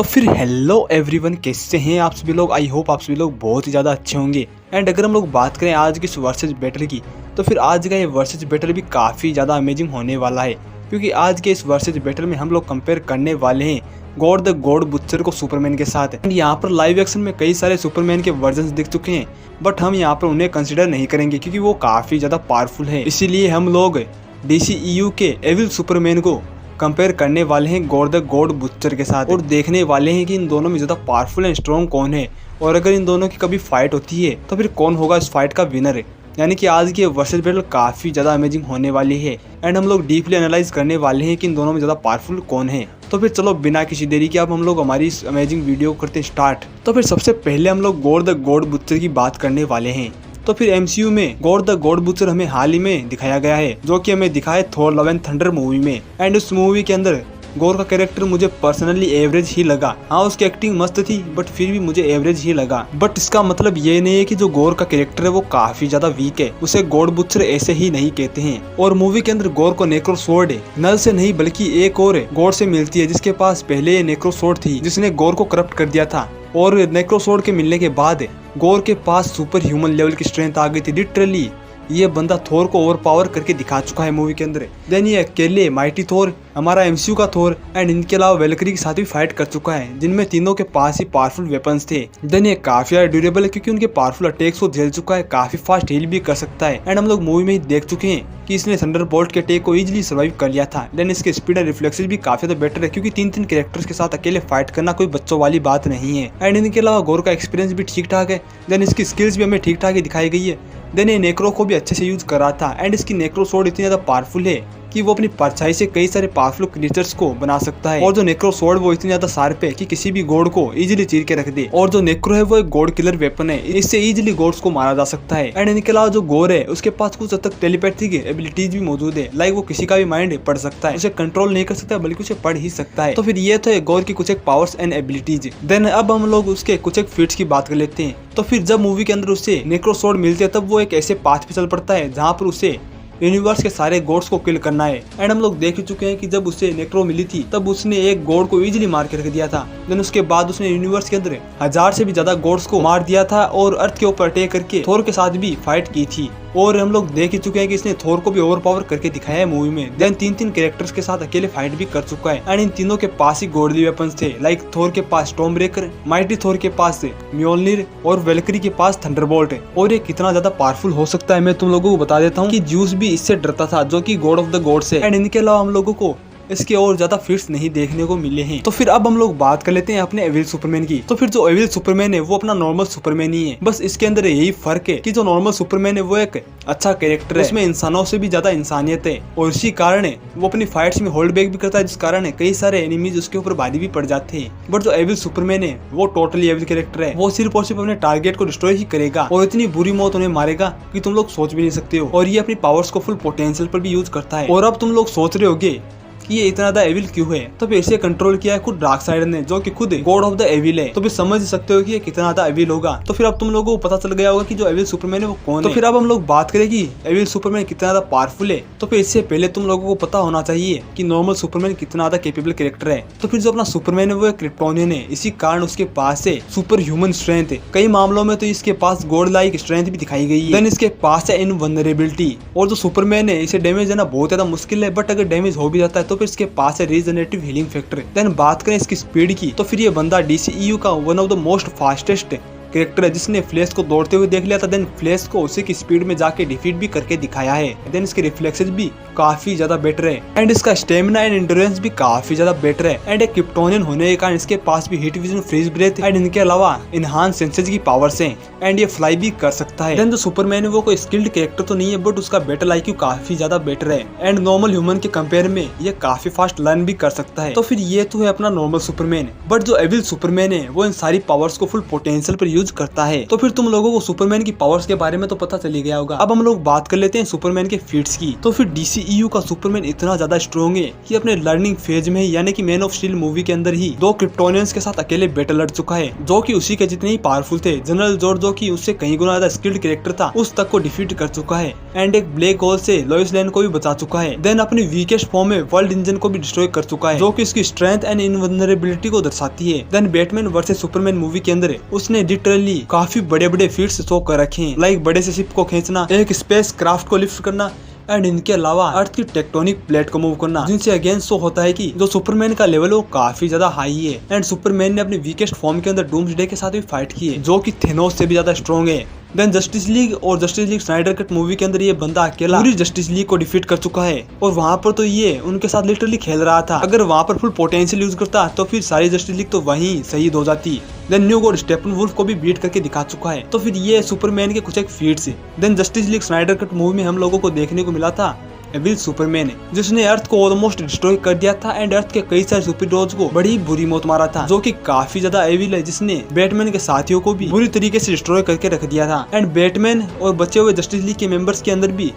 तो फिर hello everyone, कैसे हैं आप सभी लोग। आई होप आप सभी लोग बहुत ही ज़्यादा अच्छे होंगे। एंड अगर हम लोग बात करें आज की इस वर्सेज बैटल की, तो फिर आज का ये वर्सेज बैटल भी काफ़ी ज़्यादा अमेजिंग होने वाला है, क्योंकि आज के इस वर्सेज बैटल में हम लोग कंपेयर करने वाले हैं गॉड द गॉड बुचर को सुपरमैन के साथ। एंड यहाँ पर लाइव एक्शन में कई सारे सुपरमैन के वर्जन दिख चुके हैं, बट हम यहाँ पर उन्हें कंसिडर नहीं करेंगे क्योंकि वो काफ़ी ज़्यादा पावरफुल है। इसीलिए हम लोग DCEU के एविल सुपरमैन को कंपेयर करने वाले हैं गॉड द गॉड बुचर के साथ, और देखने वाले हैं कि इन दोनों में ज़्यादा पावरफुल एंड स्ट्रॉन्ग कौन है, और अगर इन दोनों की कभी फाइट होती है तो फिर कौन होगा इस फाइट का विनर है। यानी कि आज की वर्सेस बैटल काफ़ी ज़्यादा अमेजिंग होने वाली है, एंड हम लोग डीपली एनालाइज करने वाले हैं कि इन दोनों में ज़्यादा पावरफुल कौन है। तो फिर चलो बिना किसी देरी के अब हम लोग हमारी इस अमेजिंग वीडियो करते हैं स्टार्ट। तो फिर सबसे पहले हम लोग गॉड द गॉड बुचर की बात करने वाले हैं। तो फिर MCU में गॉड द गॉड बुचर हमें हाल ही में दिखाया गया है, जो कि हमें दिखाया Thor love and thunder movie में। एंड उस मूवी के अंदर गॉर का कैरेक्टर मुझे पर्सनली एवरेज ही लगा। हाँ, उसकी एक्टिंग मस्त थी, बट फिर भी मुझे एवरेज ही लगा। बट इसका मतलब ये नहीं है कि जो गॉर का कैरेक्टर है वो काफी ज्यादा वीक है, उसे गॉड बुचर ऐसे ही नहीं कहते हैं। और मूवी के अंदर गॉर को नेक्रो स्वॉर्ड नल से नहीं बल्कि एक और गॉड से मिलती है, जिसके पास पहले ये नेक्रो स्वॉर्ड थी, जिसने गॉर को करप्ट कर दिया था। और नेक्रो स्वॉर्ड के मिलने के बाद गॉर के पास सुपर ह्यूमन लेवल की स्ट्रेंथ आ गई थी। लिटरली ये बंदा थोर को ओवर पावर करके दिखा चुका है मूवी के अंदर। देन ये अकेले माइटी थोर, हमारा MCU का थोर, एंड इनके अलावा वेलकरी के साथ भी फाइट कर चुका है, जिनमें तीनों के पास ही पावरफुल वेपन्स थे। देन ये काफी ज्यादा ड्यूरेबल है क्योंकि उनके पावरफुल अटैक्स को झेल चुका है, काफी फास्ट हील भी कर सकता है। एंड हम लोग मूवी में ही देख चुके हैं कि इसने थंडरबोल्ट के अटैक को इजीली सर्वाइव कर लिया था। देन इसके स्पीड एंड रिफ्लेक्सेस भी काफी ज्यादा बेटर है, क्योंकि तीन कैरेक्टर्स के साथ अकेले फाइट करना कोई बच्चों वाली बात नहीं है। एंड इनके अलावा गॉर का एक्सपीरियंस भी ठीक ठाक है। देन इसकी स्किल्स भी हमें ठीक ठाक ही दिखाई गई है। देन ये नेक्रो को भी अच्छे से यूज कर रहा था, एंड इसकी नेक्रो स्वॉर्ड इतनी ज्यादा पावरफुल है कि वो अपनी परछाई से कई सारे पावरफुल क्रिएचर्स को बना सकता है। और जो नेक्रो स्वॉर्ड वो इतनी ज्यादा शार्प है कि किसी भी गॉड को इजीली चीर के रख दे। और जो नेक्रो है वो एक गॉड किलर वेपन है, इससे इजीली गॉड्स को मारा जा सकता है। एंड इनके अलावा जो गॉर है उसके पास कुछ हद तक टेलीपैथिक एबिलिटीज भी मौजूद है, लाइक वो किसी का भी माइंड पढ़ सकता है, उसे कंट्रोल नहीं कर सकता बल्कि उसे पढ़ ही सकता है। तो फिर ये तो है गॉर की कुछ एक पावर्स एंड एबिलिटीज। देन अब हम लोग उसके कुछ एक फीट्स की बात कर लेते हैं। तो फिर जब मूवी के अंदर उसे नेक्रो स्वॉर्ड मिलते हैं, तब वो एक ऐसे पाथ पे चल पड़ता है जहाँ पर उसे यूनिवर्स के सारे गॉड्स को किल करना है। एंड हम लोग देख ही चुके हैं कि जब उसे नेक्रो मिली थी तब उसने एक गॉड को इजीली मार के रख दिया था। देन उसके बाद उसने यूनिवर्स के अंदर 1000 से भी ज्यादा गॉड्स को मार दिया था, और अर्थ के ऊपर अटैक करके थोर के साथ भी फाइट की थी। और हम लोग देख ही चुके हैं कि इसने थोर को भी ओवर पावर करके दिखाया है मूवी में। देन तीन कैरेक्टर्स के साथ अकेले फाइट भी कर चुका है, एंड इन तीनों के पास ही गॉडली वेपन्स थे, लाइक थोर के पास स्टॉर्म ब्रेकर, माइटी थोर के पास म्योल्निर, और वेलकरी के पास थंडरबोल्ट। और ये कितना ज्यादा पावरफुल हो सकता है मैं तुम लोगों को बता देता हूँ कि ज्यूस भी इससे डरता था, जो कि गॉड ऑफ द गॉड्स है। एंड इनके अलावा हम लोगों को इसके और ज्यादा फिट्स नहीं देखने को मिले हैं। तो फिर अब हम लोग बात कर लेते हैं अपने एविल सुपरमैन की। तो फिर जो एविल सुपरमैन है वो अपना नॉर्मल सुपरमैन ही है, बस इसके अंदर यही फर्क है कि जो नॉर्मल सुपरमैन है वो एक अच्छा कैरेक्टर है, उसमें इंसानों से भी ज्यादा इंसानियत है, और इसी कारण वो अपनी फाइट्स में होल्ड बैक भी करता है, जिस कारण कई सारे एनिमीज उसके ऊपर भारी भी पड़ जाते हैं। बट जो एविल सुपरमैन है वो टोटली एविल कैरेक्टर है, वो सिर्फ और सिर्फ अपने टारगेट को डिस्ट्रॉय ही करेगा, और इतनी बुरी मौत उन्हें मारेगा कि तुम लोग सोच भी नहीं सकते हो। और ये अपनी पावर्स को फुल पोटेंशियल पर भी यूज करता है। और अब तुम लोग सोच रहे होगे कि ये इतना ज्यादा एविल क्यों है, तो फिर इसे कंट्रोल किया है खुद डार्कसाइडर ने, जो कि खुद गॉड ऑफ द एविल है। तो फिर समझ सकते हो कि ये कितना ज्यादा एविल होगा। तो फिर अब तुम लोगों को पता चल गया होगा कि जो एविल सुपरमैन है वो कौन है। तो फिर अब हम लोग बात करें कि एविल सुपरमैन कितना ज्यादा पावरफुल है। तो फिर इससे पहले तुम लोगों को पता होना चाहिए कि नॉर्मल सुपरमैन कितना ज्यादा कैपेबल कैरेक्टर है। तो फिर जो अपना सुपरमैन है वो क्रिप्टोनियन है, इसी कारण उसके पास है सुपर ह्यूमन स्ट्रेंथ है। कई मामलों में तो इसके पास गॉड लाइक स्ट्रेंथ भी दिखाई गई है। देन इसके पास है इनवल्नरेबिलिटी, और जो सुपरमैन है इसे डैमेज देना बहुत ज्यादा मुश्किल है, बट अगर डैमेज हो भी जाता है तो फिर इसके पास है रीजनरेटिव हीलिंग फैक्टर। देन बात करें इसकी स्पीड की, तो फिर ये बंदा DCEU का one of the most fastest character है, जिसने फ्लैश को दौड़ते हुए देख लिया था। देन फ्लैश को उसी की स्पीड में जाके डिफीट भी करके दिखाया है। देन इसके रिफ्लेक्सेस भी काफी ज्यादा बेटर है, एंड इसका स्टेमिना एंड एंड्योरेंस भी काफी ज्यादा बेटर है। एंड एक क्रिप्टोनियन होने के कारण इसके पास भी heat vision, freeze breath, and इनके अलावा इनहांस सेंसेस की पावर्स हैं, एंड ये फ्लाई भी कर सकता है। देन जो सुपरमैन है वो कोई स्किल्ड कैरेक्टर तो नहीं है, बट उसका बैटल IQ काफी ज्यादा बेटर है, एंड नॉर्मल ह्यूमन के कंपेयर में ये काफी फास्ट लर्न भी कर सकता है। तो फिर ये तो है अपना नॉर्मल सुपरमैन, बट जो एविल सुपरमैन है वो इन सारी पावर्स को फुल पोटेंशियल पर यूज करता है। तो फिर तुम लोगों को सुपरमैन की पावर्स के बारे में तो पता चली गया होगा। अब हम लोग बात कर लेते हैं सुपरमैन के फीट्स की। तो फिर DCEU का सुपरमैन इतना ज्यादा स्ट्रॉन्ग है कि अपने लर्निंग फेज में ही, यानी कि मैन ऑफ स्टील मूवी के अंदर ही 2 क्रिप्टोनियंस के साथ अकेले बैटल लड़ चुका है, जो कि उसी के जितने ही पावरफुल थे। जनरल जॉर्ज, जो कि उससे कहीं गुना ज्यादा स्किल्ड कैरेक्टर था, उस तक को डिफीट कर चुका है। एंड एक ब्लैक होल से लोइस लेन को भी बचा चुका है। देन अपनी वीकेस्ट फॉर्म में वर्ल्ड इंजन को भी डिस्ट्रॉय कर चुका है, जो कि इसकी स्ट्रेंथ एंड इनवल्नरेबिलिटी को दर्शाती है। Then Batman versus Superman movie के अंदर उसने लिटरली काफी बड़े बड़े फीट्स शो कर रखे हैं, लाइक बड़े से शिप को खींचना, एक स्पेस क्राफ्ट को लिफ्ट करना, एंड इनके अलावा अर्थ की टेक्टोनिक प्लेट को मूव करना, जिनसे अगेंस्ट शो होता है कि जो सुपरमैन का लेवल वो काफी ज्यादा हाई है। एंड सुपरमैन ने अपनी वीकेस्ट फॉर्म के अंदर डूम्सडे के साथ भी फाइट की है, जो कि थेनोस से भी ज्यादा स्ट्रॉन्ग है। देन जस्टिस लीग और justice League Snyder cut movie के अंदर ये बंदा अकेला पूरी जस्टिस लीग को डिफीट कर चुका है, और वहाँ पर तो ये उनके साथ लिटरली खेल रहा था। अगर वहाँ पर फुल पोटेंशियल यूज करता तो फिर सारी जस्टिस लीग तो वहीं शहीद हो जाती। देन न्यू गॉड स्टेपन वुल्फ को भी बीट करके दिखा चुका है। तो फिर ये सुपरमैन के कुछ एक फीट्स है। Then Justice League Snyder cut movie में हम लोगों को देखने को मिला था एविल सुपरमैन, जिसने अर्थ को ऑलमोस्ट डिस्ट्रॉय कर दिया था एंड अर्थ के कई सारे सुपरहीरोज को बड़ी बुरी मौत मारा था, जो कि काफी ज्यादा एविल है, जिसने बैटमैन के साथियों को भी बुरी तरीके से डिस्ट्रॉय करके रख दिया था। एंड बैटमैन और बचे हुए जस्टिस लीग के मेंबर्स के अंदर भी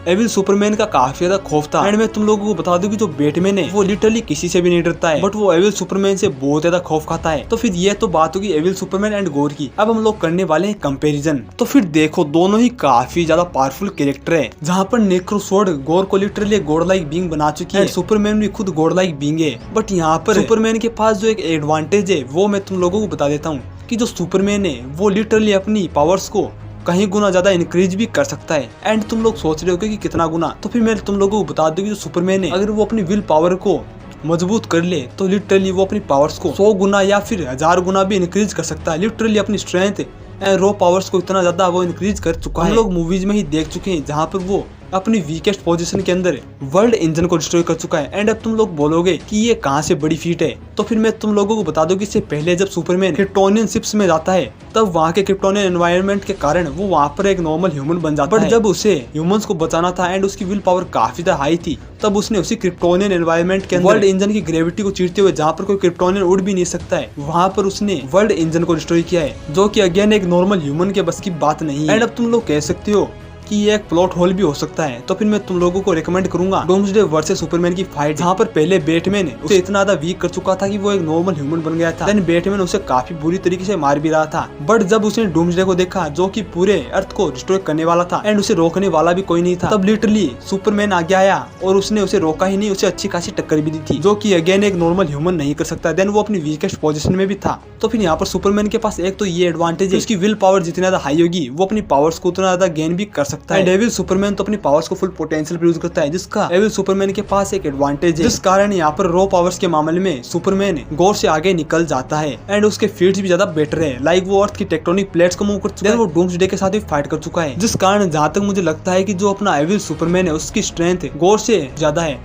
एविल सुपरमैन का काफी ज्यादा खौफ था। एंड मैं तुम लोगों को बता दूं कि जो बैटमैन है वो लिटरली किसी से भी नहीं डरता है, बट वो एविल सुपरमैन से बहुत ज्यादा खौफ खाता है। तो फिर ये तो बात होगी एविल सुपरमैन एंड गोर की। अब हम लोग करने वाले हैं कंपैरिजन। तो फिर देखो, दोनों ही काफी ज्यादा पावरफुल कैरेक्टर है, जहाँ पर नेक्रोसोर्ड गोर को लिटरली गॉड लाइक बीइंग बना चुकी है, सुपरमैन भी खुद गॉड लाइक बीइंग है। बट यहाँ पर सुपरमैन के पास जो एक एडवांटेज है वो मैं तुम लोगों को बता देता हूँ कि जो सुपरमैन है वो लिटरली अपनी पावर्स को कहीं गुना ज्यादा इंक्रीज भी कर सकता है। एंड तुम लोग सोच रहे हो कि कितना गुना, तो फिर मैं तुम लोगों को बता दूं कि जो सुपरमैन है अगर वो अपनी विल पावर को मजबूत कर ले तो लिटरली वो अपनी पावर्स को 100 गुना या फिर 1000 गुना भी इंक्रीज कर सकता है। लिटरली अपनी स्ट्रेंथ एंड रॉ पावर्स को इतना ज्यादा वो इंक्रीज कर चुका है। हम लोग मूवीज में ही देख चुके हैं जहाँ पर वो अपनी वीकेस्ट पोजीशन के अंदर वर्ल्ड इंजन को डिस्ट्रॉय कर चुका है। एंड अब तुम लोग बोलोगे कि ये कहाँ से बड़ी फीट है, तो फिर मैं तुम लोगों को बता दूं कि इससे पहले जब सुपरमैन क्रिप्टोनियन शिप्स में जाता है तब वहाँ के क्रिप्टोनियन एनवायरनमेंट के कारण वो वहाँ पर एक नॉर्मल ह्यूमन बन जाता है। बट जब उसे ह्यूमंस को बचाना था एंड उसकी विल पावर काफी ज्यादा हाई थी, तब उसने उसी क्रिप्टोनियन एनवायरनमेंट के अंदर वर्ल्ड इंजन की ग्रेविटी को चीरते हुए, जहाँ पर कोई क्रिप्टोनियन उड़ भी नहीं सकता है, वहाँ पर उसने वर्ल्ड इंजन को डिस्ट्रॉय किया है, जो कि अगेन एक नॉर्मल ह्यूमन के बस की बात नहीं है। एंड अब तुम लोग कह सकते हो कि ये एक प्लॉट होल भी हो सकता है, तो फिर मैं तुम लोगों को रिकमेंड करूंगा डूम्सडे वर्सेस सुपरमैन की फाइट, जहाँ पर पहले बैटमैन उसे इतना ज्यादा वीक कर चुका था कि वो एक नॉर्मल ह्यूमन बन गया था। देन बैटमैन उसे काफी बुरी तरीके से मार भी रहा था, बट जब उसने डूम्सडे को देखा जो कि पूरे अर्थ को डिस्ट्रॉय करने वाला था एंड उसे रोकने वाला भी कोई नहीं था, तब लिटरली सुपरमैन आगे आया और उसने उसे रोका ही नहीं, उसे अच्छी खासी टक्कर भी दी थी, जो कि अगेन एक नॉर्मल ह्यूमन नहीं कर सकता। देन वो अपनी वीकेस्ट पोजीशन में भी था। तो फिर यहाँ पर सुपरमैन के पास एक तो ये एडवांटेज है, उसकी विल पावर जितनी ज्यादा हाई होगी वो अपनी पावर्स को उतना ज्यादा गेन भी कर सकता है। डेविल सुपरमैन तो अपनी पावर्स को फुल पोटेंशियल पर यूज करता है, जिसका एविल सुपरमैन के पास एक एडवांटेज है, जिस कारण यहाँ पर रॉ पावर्स के मामले में सुपरमैन गॉड से आगे निकल जाता है। एंड उसके फीट्स भी ज्यादा बेटर है, लाइक वो अर्थ की टेक्टोनिक प्लेट्स को मूव कर चुका है, वो डूम्सडे के साथ भी फाइट कर चुका है, जिस कारण जहाँ तक मुझे लगता है कि जो अपना एविल सुपरमैन है उसकी स्ट्रेंथ गॉड से ज्यादा है,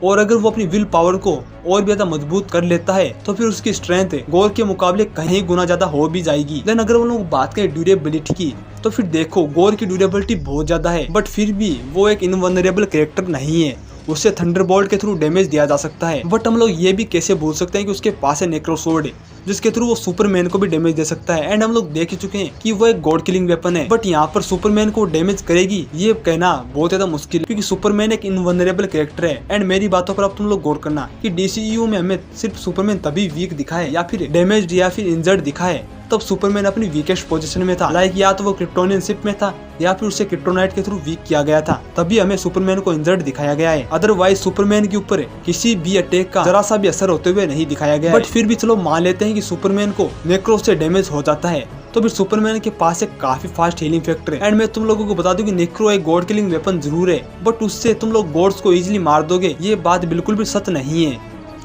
और अगर वो अपनी विल पावर को और भी ज्यादा मजबूत कर लेता है तो फिर उसकी स्ट्रेंथ गॉर के मुकाबले कहीं गुना ज्यादा हो भी जाएगी। देन अगर वो लोग बात करें ड्यूरेबिलिटी की, तो फिर देखो गॉर की ड्यूरेबिलिटी बहुत ज्यादा है, बट फिर भी वो एक इनवल्नरेबल कैरेक्टर नहीं है, उससे थंडरबोल्ट के थ्रू डैमेज दिया जा सकता है। बट हम लोग ये भी कैसे भूल सकते हैं कि उसके पास है नेक्रोसोर्ड, जिसके थ्रू वो सुपरमैन को भी डैमेज दे सकता है। एंड हम लोग देख ही चुके हैं कि वो एक गॉड किलिंग वेपन है, बट यहाँ पर सुपरमैन को डैमेज करेगी ये कहना बहुत ज्यादा मुश्किल है, क्योंकि सुपरमैन एक इनवल्नरेबल कैरेक्टर है। एंड मेरी बातों पर अब तुम लोग गौर करना कि DCEU में हमें सिर्फ सुपरमैन तभी वीक दिखाए या फिर डैमेज या फिर इंजर्ड दिखाए तब सुपरमैन अपनी वीकेस्ट पोजीशन में था, लाइक या तो वो क्रिप्टोनियन शिप में था या फिर उसे क्रिप्टोनाइट के थ्रू वीक किया गया था, तभी हमें सुपरमैन को इंजर्ड दिखाया गया है। अदरवाइज सुपरमैन के ऊपर किसी भी अटैक का जरा सा भी असर होते हुए नहीं दिखाया गया। बट फिर भी चलो मान लेते हैं कि सुपरमैन को नेक्रो से डैमेज हो जाता है, तो फिर सुपरमैन के पास एक काफी फास्ट हीलिंग फैक्टर है। एंड मैं तुम लोगों को बता दूं कि नेक्रो एक गॉड किलिंग वेपन जरूर है, बट उससे तुम लोग गॉड्स को इजीली मार दोगे, ये बात बिल्कुल भी सच नहीं है,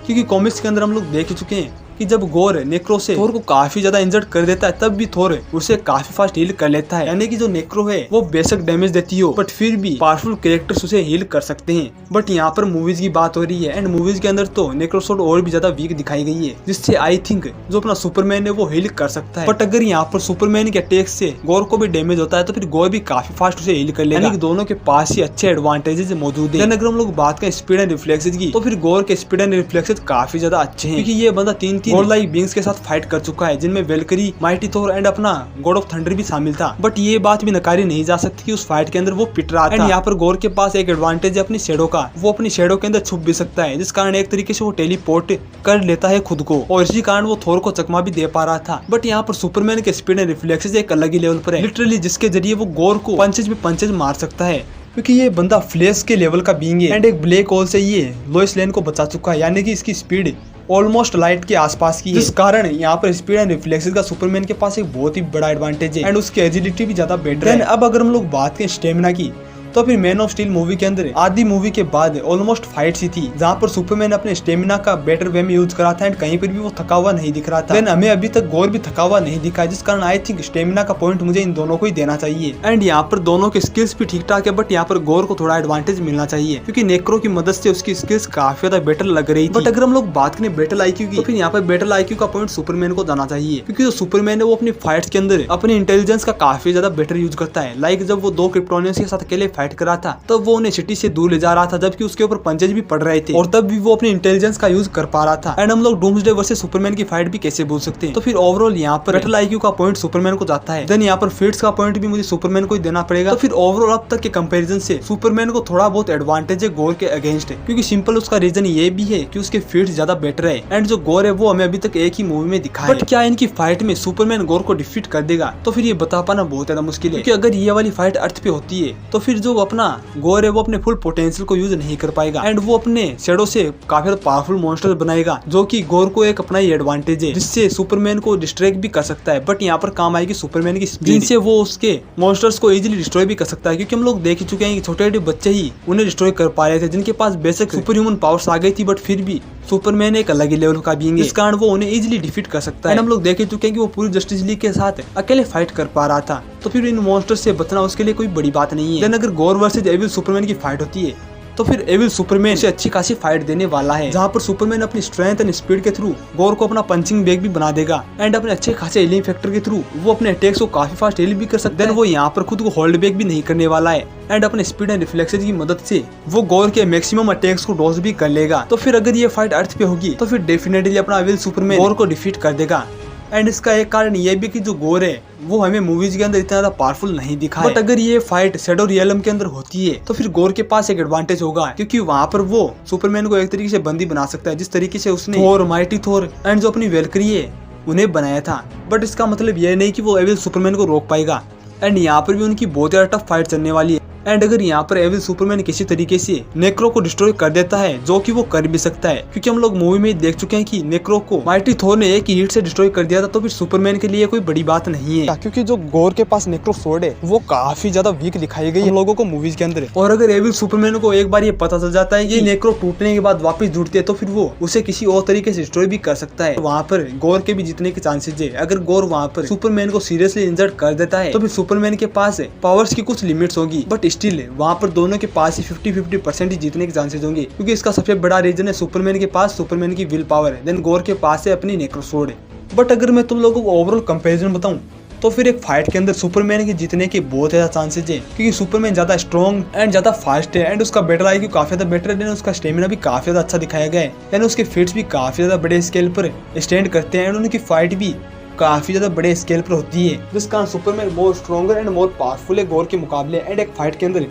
क्योंकि कॉमिक्स के अंदर हम लोग देख चुके हैं कि जब गोर नेक्रो से थोर को काफी ज्यादा इंजर्ड कर देता है तब भी थोर उसे काफी फास्ट हील कर लेता है। यानी कि जो नेक्रो है वो बेशक डैमेज देती हो बट फिर भी पावरफुल कैरेक्टर्स उसे हील कर सकते हैं। बट यहाँ पर मूवीज की बात हो रही है एंड मूवीज के अंदर तो नेक्रोसोर्ड और भी ज्यादा वीक दिखाई गई है, जिससे आई थिंक जो अपना सुपरमैन है वो हील कर सकता है। बट अगर यहाँ पर सुपरमैन के अटैक से गोर को भी डैमेज होता है तो फिर गोर भी काफी फास्ट उसे हील कर लेगा, यानी कि दोनों के पास ही अच्छे एडवांटेजेस मौजूद है। अगर हम लोग बात करें स्पीड एंड रिफ्लेक्सेस की, तो फिर गोर के स्पीड एंड रिफ्लेक्सेस काफी ज्यादा अच्छे हैं, क्योंकि ये बंदा 3 3 गॉड लाइक बीइंग्स के साथ फाइट कर चुका है, जिनमें वेलकरी, माइटी थोर एंड अपना गॉड ऑफ थंडर भी शामिल था। बट ये बात भी नकारी नहीं जा सकती कि उस फाइट के अंदर वो पिट रहा था। यहाँ पर गॉर के पास एक एडवांटेज है अपनी शेडो का, वो अपनी शेडो के अंदर छुप भी सकता है, जिस कारण एक तरीके से वो टेलीपोर्ट कर लेता है खुद को, और इसी कारण वो थोर को चकमा भी दे पा रहा था। बट यहाँ पर सुपरमैन के स्पीड एंड रिफ्लेक्सेस एक अलग ही लेवल पर है, लिटरली जिसके जरिए वो गॉर को पंचेज मार सकता है, क्योंकि ये बंदा फ्लैश के लेवल का बीइंग है एंड एक ब्लैक होल से ये लोइस लेन को बचा चुका है, यानी कि इसकी स्पीड ऑलमोस्ट लाइट के आसपास की है, जिस कारण यहाँ पर स्पीड एंड रिफ्लेक्सेस का सुपरमैन के पास एक बहुत ही बड़ा एडवांटेज है एंड उसकी एजिलिटी भी ज्यादा बेटर है। अब अगर हम लोग बात करें स्टेमिना की, तो फिर मैन ऑफ स्टील मूवी के अंदर आधी मूवी के बाद ऑलमोस्ट फाइट सी थी, जहाँ पर सुपरमैन अपने स्टेमिना का बेटर वे में यूज करा था एंड कहीं पर भी वो थका हुआ नहीं दिख रहा था। हमें अभी तक गौर भी थका हुआ नहीं दिखा है, जिस कारण आई थिंक स्टेमिना का पॉइंट मुझे इन दोनों को ही देना चाहिए। एंड यहाँ पर दोनों के स्किल्स भी ठीक ठाक है, बट यहाँ पर गौर को थोड़ा एडवांटेज मिलना चाहिए, क्योंकि नेक्रो की मदद से उसकी स्किल्स काफी ज्यादा बेटर लग रही थी। बट अगर हम लोग बात करें बैटल आईक्यू की, तो फिर यहाँ पर बैटल आईक्यू का पॉइंट सुपरमैन को जाना चाहिए, क्योंकि जो सुपरमैन है वो अपनी फाइट्स के अंदर अपनी इंटेलिजेंस का काफी ज्यादा बेटर यूज करता है। लाइक जब वो 2 क्रिप्टोनियंस के साथ अकेले फाइट कर रहा था, तब वो उन्हें सिटी से दूर ले जा रहा था, जबकि उसके ऊपर पंचेज भी पड़ रहे थे, और तब भी वो अपनी इंटेलिजेंस का यूज कर पा रहा था। एंड हम लोग डूम्सडे वर्सेस सुपरमैन की फाइट भी कैसे बोल सकते हैं। तो फिर ओवरऑल यहाँ पर बैटल आईक्यू का पॉइंट सुपरमैन को जाता है। देन यहाँ पर फीट्स का पॉइंट भी मुझे सुपरमैन को ही देना पड़ेगा। तो फिर ओवरऑल अब तक के कंपैरिजन से सुपरमैन को थोड़ा बहुत एडवांटेज है गौर के अगेंस्ट, क्योंकि सिंपल उसका रीजन ये भी है कि उसके फीट्स ज्यादा बेटर है एंड जो गौर है वो हमें अभी तक एक ही मूवी में दिखा है। बट क्या इनकी फाइट में सुपरमैन गौर को डिफीट कर देगा, तो फिर ये बता पाना बहुत ज्यादा मुश्किल है, क्योंकि अगर ये वाली फाइट अर्थ पे होती है तो फिर जो अपना गौर है वो अपने फुल पोटेंशियल को यूज नहीं कर पाएगा एंड वो अपने शेडो से काफी पावरफुल मॉन्स्टर बनाएगा, जो कि गौर को एक अपना ही एडवांटेज है, जिससे सुपरमैन को डिस्ट्रैक्ट भी कर सकता है। बट यहाँ पर काम आएगी सुपरमैन की स्पीड, जिनसे वो उसके मॉन्स्टर्स को इजीली डिस्ट्रॉय भी कर सकता है, क्योंकि हम लोग देख चुके हैं कि छोटे छोटे बच्चे ही उन्हें डिस्ट्रॉय कर पा रहे थे, जिनके पास बेसिक सुपर ह्यूमन पावर्स आ गई थी, बट फिर भी सुपरमैन एक अलग ही लेवल का बीइंग है, इस कारण वो उन्हें इजीली डिफीट कर सकता है। हम लोग देख चुके हैं कि वो पूरी जस्टिस लीग के साथ अकेले फाइट कर पा रहा था, तो फिर इन मॉन्स्टर्स से बचना उसके लिए कोई बड़ी बात नहीं है। देन अगर गौर वर्सेस एविल सुपरमैन की फाइट होती है, तो फिर एविल सुपरमैन से अच्छी खासी फाइट देने वाला है, जहाँ पर सुपरमैन अपनी स्ट्रेंथ एंड स्पीड के थ्रू गौर को अपना पंचिंग बैग भी बना देगा एंड अपने अच्छे खासे हीलिंग फैक्टर के थ्रू वो अपने अटैक्स को काफी फास्ट हील भी कर सकता है। वो यहाँ पर खुद को होल्ड बैक भी नहीं करने वाला है एंड अपने स्पीड एंड रिफ्लेक्सेस की मदद से वो गौर के मैक्सिमम अटैक्स को डॉज भी कर लेगा। तो फिर अगर ये फाइट अर्थ पे होगी, तो फिर डेफिनेटली अपना एविल सुपरमैन गौर को डिफीट कर देगा। एंड इसका एक कारण ये भी कि जो गौर है वो हमें मूवीज के अंदर इतना ज्यादा पावरफुल नहीं दिखा है। बट अगर ये फाइट शैडो रियलम के अंदर होती है, तो फिर गौर के पास एक एडवांटेज होगा, क्योंकि वहाँ पर वो सुपरमैन को एक तरीके से बंदी बना सकता है, जिस तरीके से उसने थोर, माइटी थोर एंड जो अपनी वेलकरी है उन्हें बनाया था। बट इसका मतलब यह नहीं कि वो एविल सुपरमैन को रोक पाएगा एंड यहाँ पर भी उनकी बहुत ज्यादा टफ फाइट चलने वाली है। एंड अगर यहाँ पर एविल सुपरमैन किसी तरीके से नेक्रो को डिस्ट्रॉय कर देता है, जो कि वो कर भी सकता है, क्योंकि हम लोग मूवी में देख चुके हैं कि नेक्रो को माइटी थोर ने एक ही हिट से डिस्ट्रॉय कर दिया था, तो फिर सुपरमैन के लिए कोई बड़ी बात नहीं है, क्योंकि जो गौर के पास नेक्रो स्वॉर्ड है वो काफी ज्यादा वीक दिखाई गई हम लोगों को मूवीज के अंदर। और अगर एविल सुपरमैन को एक बार ये पता चल जाता है कि नेक्रो टूटने के बाद वापस जुड़ती है, तो फिर वो उसे किसी और तरीके से डिस्ट्रॉय भी कर सकता है। वहाँ पर गौर के भी जीतने के चांसेस है। अगर गौर वहाँ पर सुपरमैन को सीरियसली इंजर्ड कर देता है, तो फिर सुपरमैन के पास पावर्स की कुछ लिमिट्स होगी, बट स्टिल वहाँ पर दोनों के पास ही 50-50% ही जीतने के चांसेस होंगे, क्योंकि इसका सबसे बड़ा रीजन है सुपरमैन के पास सुपरमैन की विल पावर है, देन गौर के पास है अपनी नेक्रो स्वॉर्ड है। बट अगर मैं तुम लोगों को ओवरऑल कंपैरिजन बताऊं, तो फिर एक फाइट के अंदर सुपरमैन के जीतने के बहुत ज्यादा चांसेस है, क्योंकि सुपरमैन ज्यादा स्ट्रॉन्ग एंड ज्यादा फास्ट है एंड उसका बैटल आईक्यू काफी ज्यादा बेटर है, उसका स्टेमिना भी काफी ज्यादा अच्छा दिखाया गया है एंड उसके फीट्स भी काफी ज्यादा बड़े स्केल पर स्टैंड करते हैं एंड उनकी फाइट भी काफी ज्यादा बड़े स्केल पर होती है, जिस कारण Superman more stronger and more powerful है गौर के मुकाबले। एंड एक फाइट के अंदर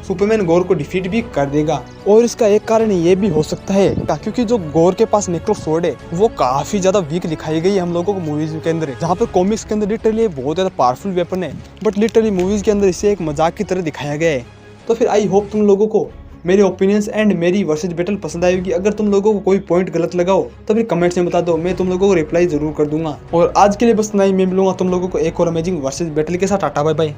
सुपरमैन गौर को डिफीट भी कर देगा। और इसका एक कारण ये भी हो सकता है क्योंकि जो गौर के पास नेक्रो स्वॉर्ड है वो काफी ज्यादा वीक दिखाई गई है हम लोगों को मूवीज के अंदर, जहाँ पर कॉमिक्स के अंदर लिटरली बहुत ज्यादा पावरफुल वेपन है, बट लिटरली मूवीज के अंदर इसे एक मजाक की तरह दिखाया गया है। तो फिर आई होप तुम लोगों को मेरे ओपिनियंस एंड मेरी वर्सेज बैटल पसंद आएगी। अगर तुम लोगों को कोई पॉइंट गलत लगाओ तो फिर कमेंट्स में बता दो, मैं तुम लोगों को रिप्लाई जरूर कर दूंगा। और आज के लिए बस इतना ही, मैं मिलूंगा तुम लोगों को एक और अमेजिंग वर्सेज बैटल के साथ। Tata bye bye.